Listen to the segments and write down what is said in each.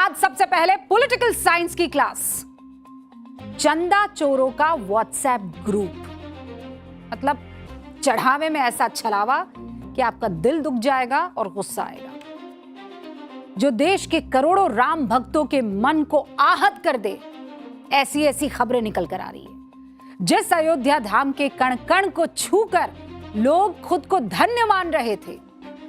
आज सबसे पहले पॉलिटिकल साइंस की क्लास। चंदा चोरों का व्हाट्सएप ग्रुप, मतलब चढ़ावे में ऐसा छलावा कि आपका दिल दुख जाएगा और गुस्सा आएगा। जो देश के करोड़ों राम भक्तों के मन को आहत कर दे, ऐसी ऐसी खबरें निकल कर आ रही है। जिस अयोध्या धाम के कण कण को छूकर लोग खुद को धन्य मान रहे थे,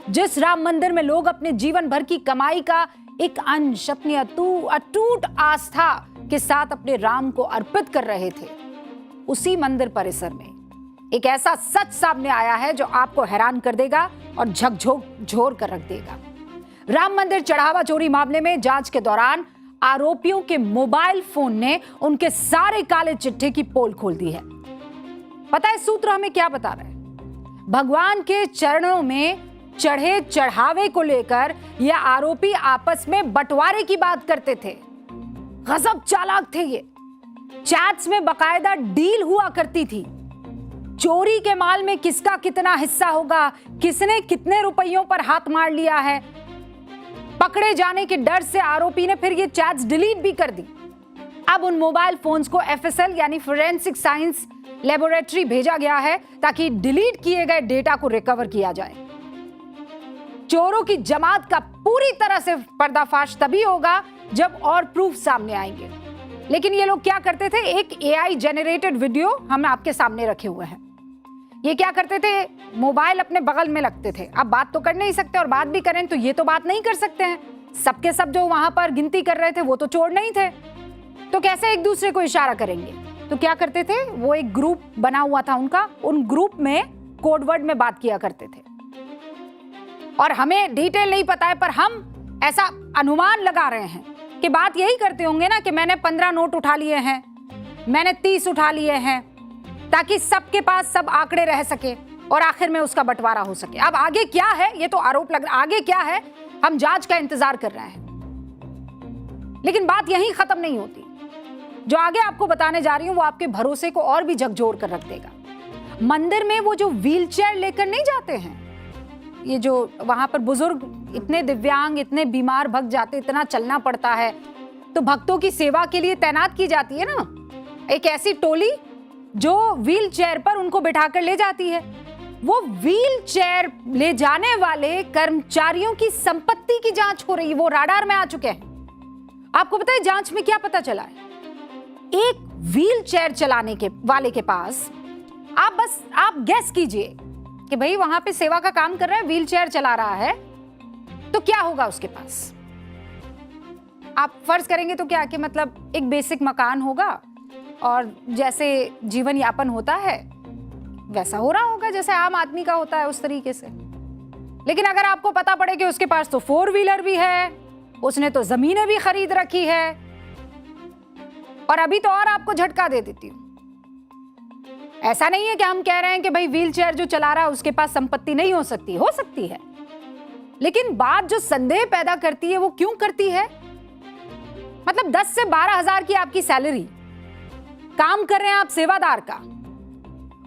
जिस राम मंदिर में लोग अपने जीवन भर की कमाई का एक अंश अपनी अटूट आस्था के साथ अपने राम को अर्पित कर रहे थे, उसी मंदिर परिसर में एक ऐसा सच सामने आया है जो आपको हैरान कर देगा और झकझोर कर रख देगा। राम मंदिर चढ़ावा चोरी मामले में जांच के दौरान आरोपियों के मोबाइल फोन ने उनके सारे काले चिट्ठे की पोल खोल दी है। पता है सूत्र हमें क्या बता रहा है? भगवान के चरणों में चढ़े चढ़ावे को लेकर ये आरोपी आपस में बंटवारे की बात करते थे। गजब चालाक थे ये। चैट्स में बकायदा डील हुआ करती थी। चोरी के माल में किसका कितना हिस्सा होगा, किसने कितने रुपयों पर हाथ मार लिया है। पकड़े जाने के डर से आरोपी ने फिर ये चैट्स डिलीट भी कर दी। अब उन मोबाइल फोन्स को FSL यानी फोरेंसिक साइंस लेबोरेटरी भेजा गया है ताकि डिलीट किए गए डेटा को रिकवर किया जाए। चोरों की जमात का पूरी तरह से पर्दाफाश तभी होगा जब और प्रूफ सामने आएंगे। लेकिन ये लोग क्या करते थे, एक AI जनरेटेड वीडियो हम आपके सामने रखे हुए हैं। ये क्या करते थे, मोबाइल अपने बगल में रखते थे। अब बात तो कर नहीं सकते और बात भी करें तो ये तो बात नहीं कर सकते हैं। सबके सब जो वहां पर गिनती कर रहे थे वो तो चोर नहीं थे, तो कैसे एक दूसरे को इशारा करेंगे? तो क्या करते थे, वो एक ग्रुप बना हुआ था उनका, उन ग्रुप में कोडवर्ड में बात किया करते थे। और हमें डिटेल नहीं पता है, पर हम ऐसा अनुमान लगा रहे हैं कि बात यही करते होंगे ना कि मैंने 15 नोट उठा लिए हैं, मैंने 30 उठा लिए हैं, ताकि सबके पास सब आंकड़े रह सके और आखिर में उसका बंटवारा हो सके। अब आगे क्या है, ये तो आरोप लग रहा, आगे क्या है हम जांच का इंतजार कर रहे हैं। लेकिन बात यहीं खत्म नहीं होती। जो आगे आपको बताने जा रही हूं वो आपके भरोसे को और भी झकझोर कर रख देगा। मंदिर में वो जो व्हीलचेयर लेकर नहीं जाते हैं, ये जो वहां पर बुजुर्ग, इतने दिव्यांग, इतने बीमार भक्त जाते, इतना चलना पड़ता है, तो भक्तों की सेवा के लिए तैनात की जाती है ना एक ऐसी टोली जो व्हील चेयर पर उनको बिठाकर ले जाती है। वो व्हील चेयर ले जाने वाले कर्मचारियों की संपत्ति की जांच हो रही है। वो राडार में आ चुके हैं। आपको पता है जांच में क्या पता चला है? एक व्हील चेयर चलाने के वाले के पास, आप गेस कीजिए कि भाई वहां पे सेवा का काम कर रहा है, व्हील चेयर चला रहा है, तो क्या होगा उसके पास? आप फर्ज करेंगे तो क्या कि मतलब एक बेसिक मकान होगा और जैसे जीवन यापन होता है वैसा हो रहा होगा जैसे आम आदमी का होता है, उस तरीके से। लेकिन अगर आपको पता पड़े कि उसके पास तो 4 व्हीलर भी है, उसने तो जमीनें भी खरीद रखी है, और अभी तो और आपको झटका दे देती हूं। ऐसा नहीं है कि हम कह रहे हैं कि भाई व्हील चेयर जो चला रहा है उसके पास संपत्ति नहीं हो सकती है। लेकिन बात जो संदेह पैदा करती है वो क्यों करती है? मतलब 10 से 12 हजार की आपकी सैलरी, काम कर रहे हैं आप सेवादार का,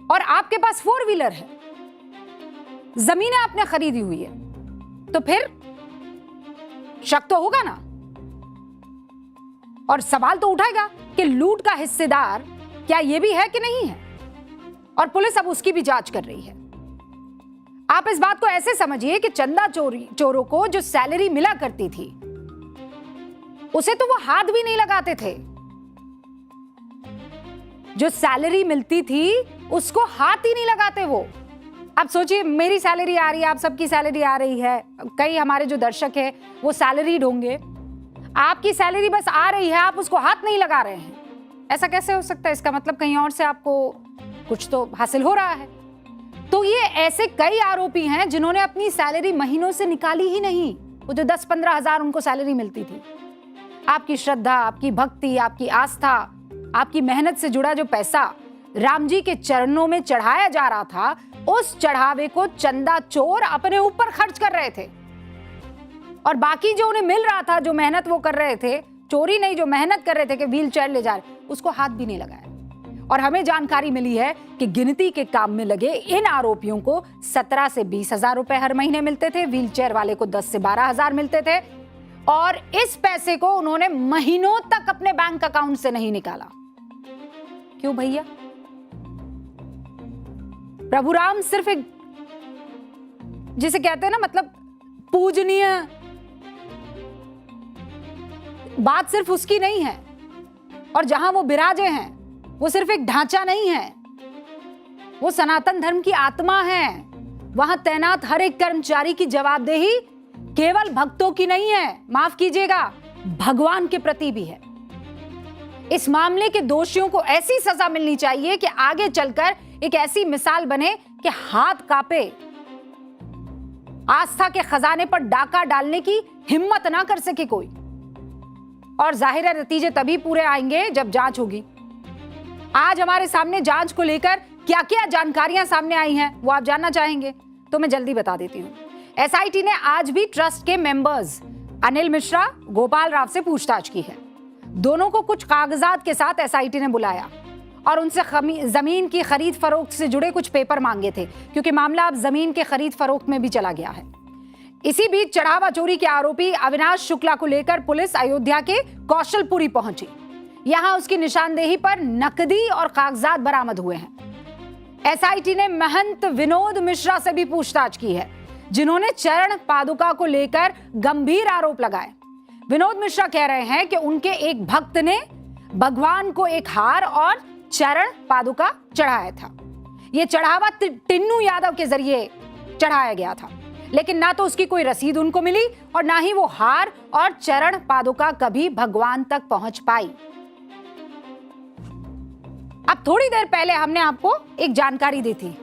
और आपके पास 4 व्हीलर है, जमीनें आपने खरीदी हुई है, तो फिर शक तो होगा ना। और सवाल तो उठाएगा कि लूट का हिस्सेदार क्या ये भी है कि नहीं है, और पुलिस अब उसकी भी जांच कर रही है। आप इस बात को ऐसे समझिए कि चंदा चोरों को जो सैलरी मिला करती थी उसे तो वो हाथ भी नहीं लगाते थे। जो सैलरी मिलती थी उसको हाथ ही नहीं लगाते वो। अब सोचिए मेरी सैलरी आ रही है, आप सबकी सैलरी आ रही है, कई हमारे जो दर्शक है वो सैलरीड होंगे, आपकी सैलरी बस आ रही है, आप उसको हाथ नहीं लगा रहे हैं। ऐसा कैसे हो सकता है? इसका मतलब कहीं और से आपको कुछ तो हासिल हो रहा है। तो ये ऐसे कई आरोपी हैं जिन्होंने अपनी सैलरी महीनों से निकाली ही नहीं। वो जो 10-15 हजार उनको सैलरी मिलती थी, आपकी श्रद्धा, आपकी भक्ति, आपकी आस्था, आपकी मेहनत से जुड़ा जो पैसा राम जी के चरणों में चढ़ाया जा रहा था, उस चढ़ावे को चंदा चोर अपने ऊपर खर्च कर रहे थे। और बाकी जो उन्हें मिल रहा था, जो मेहनत वो कर रहे थे, चोरी नहीं, जो मेहनत कर रहे थे कि व्हील चेयर ले जा रहे, उसको हाथ भी नहीं लगाया। और हमें जानकारी मिली है कि गिनती के काम में लगे इन आरोपियों को 17 से 20 हजार रुपए हर महीने मिलते थे। व्हील चेयर वाले को 10 से 12 हजार मिलते थे। और इस पैसे को उन्होंने महीनों तक अपने बैंक अकाउंट से नहीं निकाला। क्यों भैया? प्रभु राम सिर्फ एक, जिसे कहते हैं ना, मतलब पूजनीय बात सिर्फ उसकी नहीं है, और जहां वो विराजे हैं वो सिर्फ एक ढांचा नहीं है, वो सनातन धर्म की आत्मा है। वहां तैनात हर एक कर्मचारी की जवाबदेही केवल भक्तों की नहीं है, माफ कीजिएगा, भगवान के प्रति भी है। इस मामले के दोषियों को ऐसी सजा मिलनी चाहिए कि आगे चलकर एक ऐसी मिसाल बने कि हाथ कांपे, आस्था के खजाने पर डाका डालने की हिम्मत ना कर सके कोई। और जाहिर है नतीजे तभी पूरे आएंगे जब जांच होगी। आज हमारे सामने जांच को लेकर क्या क्या जानकारियां सामने आई हैं वो आप जानना चाहेंगे तो मैं जल्दी बता देती हूं। एसआईटी ने आज भी ट्रस्ट के मेंबर्स अनिल मिश्रा, गोपाल राव से पूछताछ की है। दोनों को कुछ कागजात के साथ एसआईटी ने बुलाया और उनसे जमीन की खरीद फरोख्त से जुड़े कुछ पेपर मांगे थे, क्योंकि मामला अब जमीन के खरीद फरोख्त में भी चला गया है। इसी बीच चढ़ावा चोरी के आरोपी अविनाश शुक्ला को लेकर पुलिस अयोध्या के कौशलपुरी पहुंची। यहां उसकी निशानदेही पर नकदी और कागजात बरामद हुए हैं। एसआईटी ने महंत विनोद मिश्रा से भी पूछताछ की है, जिन्होंने चरण पादुका को लेकर गंभीर आरोप लगाए। विनोद मिश्रा कह रहे हैं कि उनके एक भक्त ने भगवान को एक हार और चरण पादुका चढ़ाया था। यह चढ़ावा टिन्नू यादव के जरिए चढ़ाया गया था, लेकिन ना तो उसकी कोई रसीद उनको मिली और ना ही वो हार और चरण पादुका कभी भगवान तक पहुंच पाई। अब थोड़ी देर पहले हमने आपको एक जानकारी दी थी,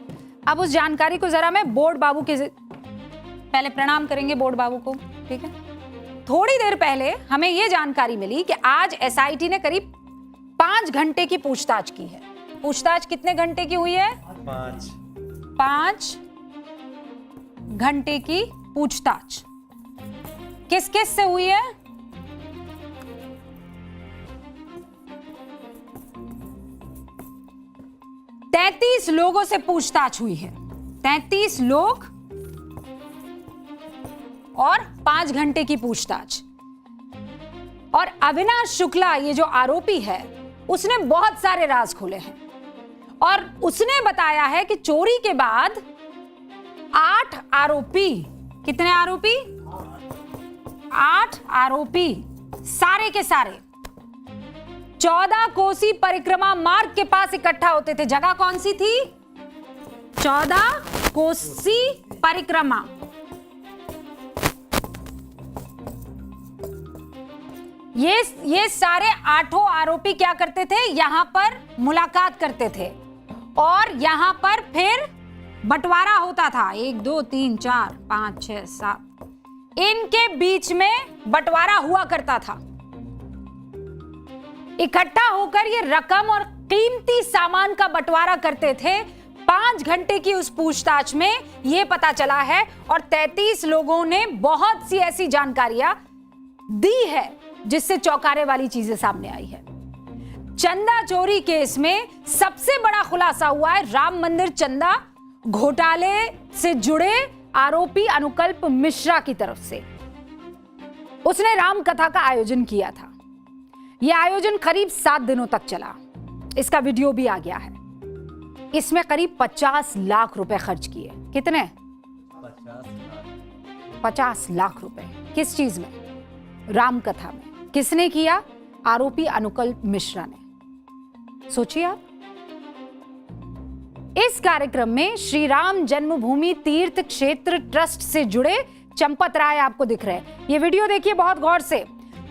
अब उस जानकारी को जरा मैं बोर्ड बाबू के पहले प्रणाम करेंगे बोर्ड बाबू को, ठीक है। थोड़ी देर पहले हमें यह जानकारी मिली कि आज एसआईटी ने करीब 5 घंटे की पूछताछ की है। पूछताछ कितने घंटे की हुई है? 5 घंटे की पूछताछ। किस किस से हुई है? तैंतीस लोगों से पूछताछ हुई है। 33 लोग और 5 घंटे की पूछताछ। और अविनाश शुक्ला, ये जो आरोपी है, उसने बहुत सारे राज खोले हैं और उसने बताया है कि चोरी के बाद 8 आरोपी, कितने आरोपी? 8 आरोपी सारे के सारे 14 कोसी परिक्रमा मार्ग के पास इकट्ठा होते थे। जगह कौन सी थी? 14 कोसी परिक्रमा। ये सारे 8 आरोपी क्या करते थे? यहां पर मुलाकात करते थे और यहां पर फिर बंटवारा होता था। 1 2 3 4 5 6 7 इनके बीच में बंटवारा हुआ करता था। इकट्ठा होकर ये रकम और कीमती सामान का बंटवारा करते थे। 5 घंटे की उस पूछताछ में यह पता चला है और 33 लोगों ने बहुत सी ऐसी जानकारियां दी है जिससे चौंकाने वाली चीजें सामने आई है। चंदा चोरी केस में सबसे बड़ा खुलासा हुआ है राम मंदिर चंदा घोटाले से जुड़े आरोपी अनुकल्प मिश्रा की तरफ से। उसने राम कथा का आयोजन किया था। यह आयोजन करीब 7 दिनों तक चला। इसका वीडियो भी आ गया है। इसमें करीब 50 लाख रुपए खर्च किए। कितने? 50 लाख रुपए। किस चीज में? राम कथा में। किसने किया? आरोपी अनुकल्प मिश्रा ने। सोचिए आप। इस कार्यक्रम में श्री राम जन्मभूमि तीर्थ क्षेत्र ट्रस्ट से जुड़े चंपत राय आपको दिख रहे हैं। ये वीडियो देखिए बहुत गौर से,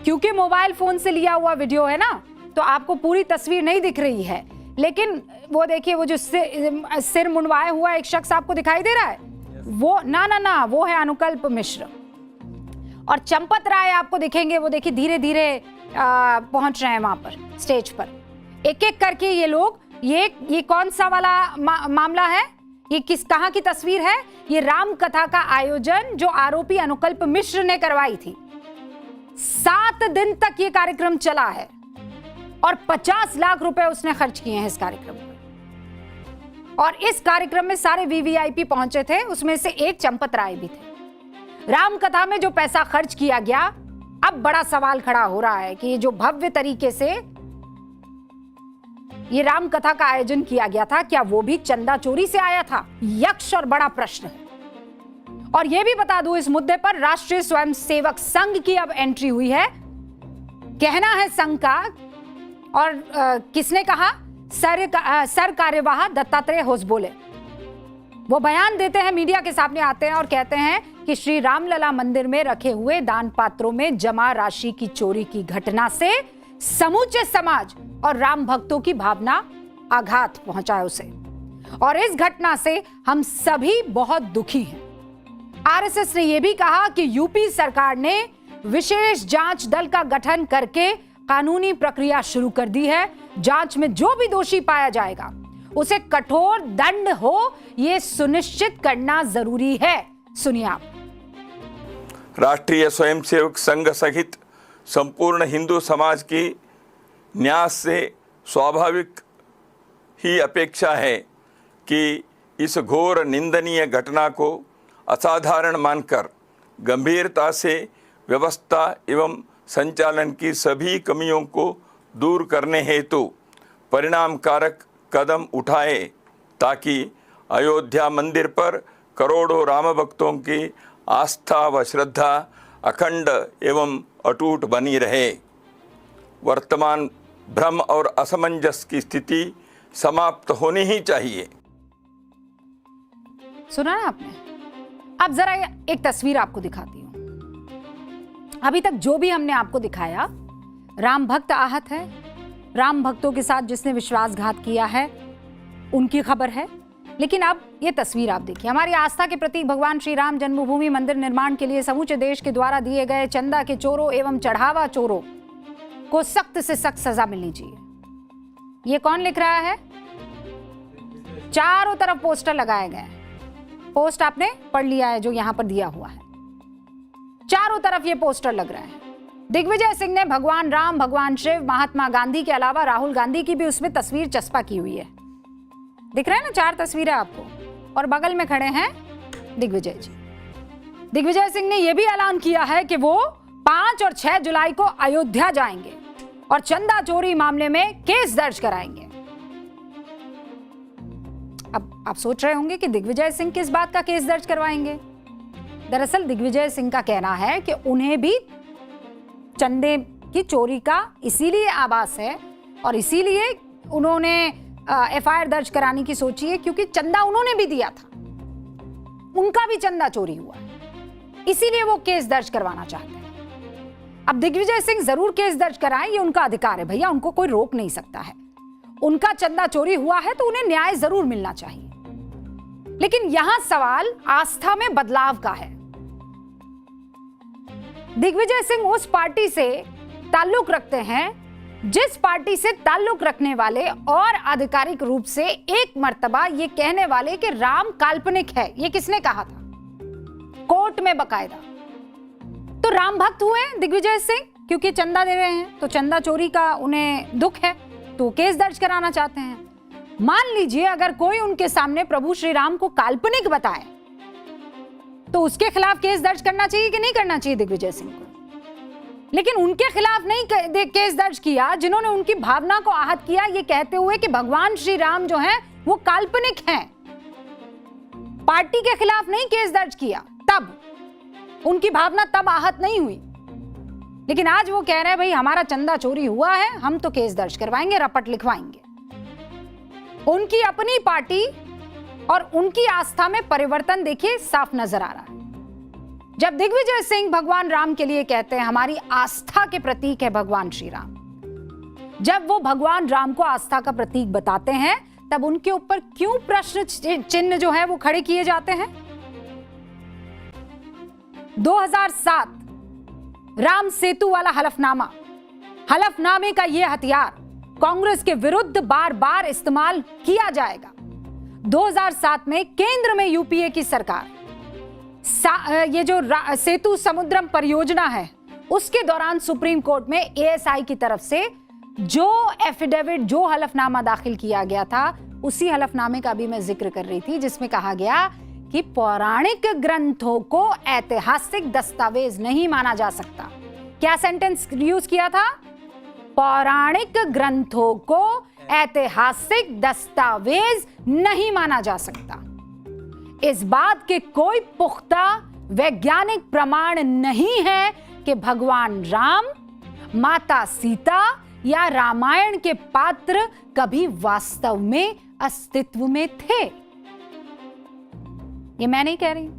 क्योंकि मोबाइल फोन से लिया हुआ वीडियो है ना, तो आपको पूरी तस्वीर नहीं दिख रही है। लेकिन वो देखिए, वो जो सिर मुंडवाया हुआ एक शख्स आपको दिखाई दे रहा है, वो ना वो है अनुकल्प मिश्र। और चंपत राय आपको दिखेंगे, वो देखिए धीरे धीरे पहुंच रहे हैं वहां पर स्टेज पर। एक एक करके ये लोग, ये कौन सा वाला मामला है? ये कहां की तस्वीर है? ये राम कथा का आयोजन जो आरोपी अनुकल्प मिश्र ने करवाई थी। 7 दिन तक ये कार्यक्रम चला है और 50 लाख रुपए उसने खर्च किए हैं इस कार्यक्रम पर। और इस कार्यक्रम में सारे वीवीआईपी पहुंचे थे, उसमें से एक चंपत राय भी थे। राम कथा में जो पैसा खर्च किया गया अब बड़ा सवाल खड़ा हो रहा है कि ये जो भव्य तरीके से ये राम कथा का आयोजन किया गया था, क्या वो भी चंदा चोरी से आया था? यक्ष और बड़ा प्रश्न है। और यह भी बता दूं, इस मुद्दे पर राष्ट्रीय स्वयंसेवक संघ की अब एंट्री हुई है। कहना है संघ का, और किसने कहा? सर कार्यवाह दत्तात्रेय होसबोले। वो बयान देते हैं, मीडिया के सामने आते हैं और कहते हैं कि श्री रामलला मंदिर में रखे हुए दान पात्रों में जमा राशि की चोरी की घटना से समूचे समाज और राम भक्तों की भावना आघात पहुंचा है उसे, और इस घटना से हम सभी बहुत दुखी हैं। आरएसएस ने यह भी कहा कि यूपी सरकार ने विशेष जांच दल का गठन करके कानूनी प्रक्रिया शुरू कर दी है। जांच में जो भी दोषी पाया जाएगा उसे कठोर दंड हो, यह सुनिश्चित करना जरूरी है। सुनिए आप। राष्ट्रीय स्वयंसेवक संघ सहित संपूर्ण हिंदू समाज की न्यास से स्वाभाविक ही अपेक्षा है कि इस घोर निंदनीय घटना को असाधारण मानकर गंभीरता से व्यवस्था एवं संचालन की सभी कमियों को दूर करने हेतु परिणामकारक कदम उठाए, ताकि अयोध्या मंदिर पर करोड़ों राम भक्तों की आस्था व श्रद्धा अखंड एवं अटूट बनी रहे। वर्तमान भ्रम और असमंजस की स्थिति समाप्त होनी ही चाहिए। सुना ना आपने? अब जरा एक तस्वीर आपको दिखाती हूं। अभी तक जो भी हमने आपको दिखाया, राम भक्त आहत है, राम भक्तों के साथ जिसने विश्वासघात किया है उनकी खबर है। लेकिन अब ये तस्वीर आप देखिए। हमारी आस्था के प्रतीक भगवान श्री राम जन्मभूमि मंदिर निर्माण के लिए समूचे देश के द्वारा दिए गए चंदा के चोरों एवं चढ़ावा चोरों को सख्त से सख्त सजा मिलनी चाहिए। ये कौन लिख रहा है? चारों तरफ पोस्टर लगाए गए हैं। पोस्ट आपने पढ़ लिया है जो यहां पर दिया हुआ है। चारों तरफ ये पोस्टर लग रहे हैं। दिग्विजय सिंह ने भगवान राम, भगवान शिव, महात्मा गांधी के अलावा राहुल गांधी की भी उसमें तस्वीर चस्पा की हुई है। दिख रहा है ना? 4 तस्वीरें आपको, और बगल में खड़े हैं दिग्विजय जी। दिग्विजय सिंह ने यह भी ऐलान किया है कि वो 5 और 6 जुलाई को अयोध्या जाएंगे और चंदा चोरी मामले में केस दर्ज कराएंगे। अब आप सोच रहे होंगे कि दिग्विजय सिंह किस बात का केस दर्ज करवाएंगे। दरअसल दिग्विजय सिंह का कहना है कि उन्हें भी चंदे की चोरी का इसीलिए आभास है और इसीलिए उन्होंने एफआईआर दर्ज कराने की सोची है, क्योंकि चंदा उन्होंने भी दिया था, उनका भी चंदा चोरी हुआ, इसीलिए वो केस दर्ज करवाना चाहते हैं। अब दिग्विजय सिंह जरूर केस दर्ज कराएं, ये उनका अधिकार है भैया, उनको कोई रोक नहीं सकता है। उनका चंदा चोरी हुआ है तो उन्हें न्याय जरूर मिलना चाहिए। लेकिन यहां सवाल आस्था में बदलाव का है। दिग्विजय सिंह उस पार्टी से ताल्लुक रखते हैं जिस पार्टी से ताल्लुक रखने वाले और आधिकारिक रूप से एक मर्तबा ये कहने वाले कि राम काल्पनिक है। ये किसने कहा था? कोर्ट में बकायदा। तो राम भक्त हुए दिग्विजय सिंह, क्योंकि चंदा दे रहे हैं तो चंदा चोरी का उन्हें दुख है, तो केस दर्ज कराना चाहते हैं। मान लीजिए अगर कोई उनके सामने प्रभु श्री राम को काल्पनिक बताए तो उसके खिलाफ केस दर्ज करना चाहिए कि नहीं करना चाहिए दिग्विजय सिंह को? लेकिन उनके खिलाफ नहीं केस दर्ज किया जिन्होंने उनकी भावना को आहत किया, ये कहते हुए कि भगवान श्री राम जो हैं वो काल्पनिक हैं। पार्टी के खिलाफ नहीं केस दर्ज किया, तब उनकी भावना तब आहत नहीं हुई। लेकिन आज वो कह रहे हैं भाई हमारा चंदा चोरी हुआ है, हम तो केस दर्ज करवाएंगे, रपट लिखवाएंगे। उनकी अपनी पार्टी और उनकी आस्था में परिवर्तन देखिए साफ नजर आ रहा है। जब दिग्विजय सिंह भगवान राम के लिए कहते हैं हमारी आस्था के प्रतीक है भगवान श्री राम, जब वो भगवान राम को आस्था का प्रतीक बताते हैं, तब उनके ऊपर क्यों प्रश्न चिन्ह जो है वो खड़े किए जाते हैं? 2007 राम सेतु वाला हलफनामा, हलफनामे का यह हथियार कांग्रेस के विरुद्ध बार बार इस्तेमाल किया जाएगा। 2007 में केंद्र में यूपीए की सरकार ये जो सेतु समुद्रम परियोजना है उसके दौरान सुप्रीम कोर्ट में एएसआई की तरफ से जो एफिडेविट, जो हलफनामा दाखिल किया गया था, उसी हलफनामे का भी मैं जिक्र कर रही थी, जिसमें कहा गया कि पौराणिक ग्रंथों को ऐतिहासिक दस्तावेज नहीं माना जा सकता। क्या सेंटेंस यूज किया था? पौराणिक ग्रंथों को ऐतिहासिक दस्तावेज नहीं माना जा सकता। इस बात के कोई पुख्ता वैज्ञानिक प्रमाण नहीं है कि भगवान राम, माता सीता या रामायण के पात्र कभी वास्तव में अस्तित्व में थे। ये मैं नहीं कह रही।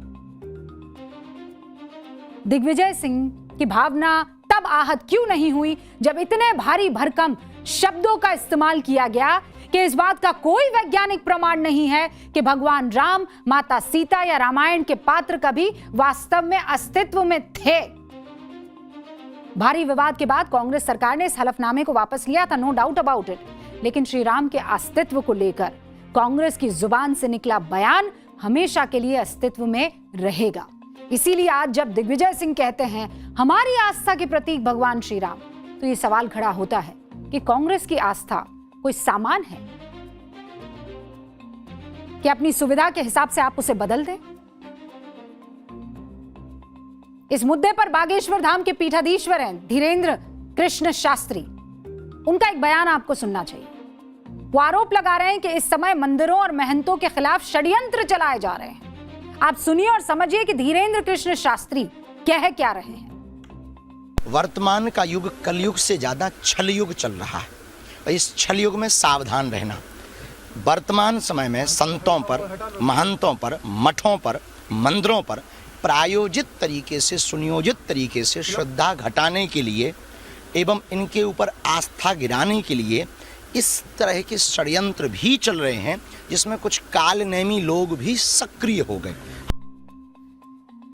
दिग्विजय सिंह की भावना तब आहत क्यों नहीं हुई जब इतने भारी भरकम शब्दों का इस्तेमाल किया गया कि इस बात का कोई वैज्ञानिक प्रमाण नहीं है कि भगवान राम, माता सीता या रामायण के पात्र कभी वास्तव में अस्तित्व में थे। भारी विवाद के बाद कांग्रेस सरकार ने इस हलफनामे को वापस लिया था, नो डाउट अबाउट इट, लेकिन श्री राम के अस्तित्व को लेकर कांग्रेस की जुबान से निकला बयान हमेशा के लिए अस्तित्व में रहेगा। इसीलिए आज जब दिग्विजय सिंह कहते हैं हमारी आस्था के प्रतीक भगवान श्री राम, तो ये सवाल खड़ा होता है कि कांग्रेस की आस्था कोई सामान है कि अपनी सुविधा के हिसाब से आप उसे बदल दें? इस मुद्दे पर बागेश्वर धाम के पीठाधीश्वर हैं धीरेन्द्र कृष्ण शास्त्री। उनका एक बयान आपको सुनना चाहिए। वो आरोप लगा रहे हैं कि इस समय मंदिरों और महंतों के खिलाफ षड्यंत्र चलाए जा रहे हैं। आप सुनिए और समझिए कि धीरेन्द्र कृष्ण शास्त्री कह क्या रहे हैं। वर्तमान का युग कलयुग से ज्यादा छल युग चल रहा है और इस छल युग में सावधान रहना। वर्तमान समय में संतों पर, महंतों पर, मठों पर, मंदिरों पर प्रायोजित तरीके से, सुनियोजित तरीके से श्रद्धा घटाने के लिए एवं इनके ऊपर आस्था गिराने के लिए इस तरह के षड्यंत्र भी चल रहे हैं, जिसमें कुछ कालनेमी लोग भी सक्रिय हो गए।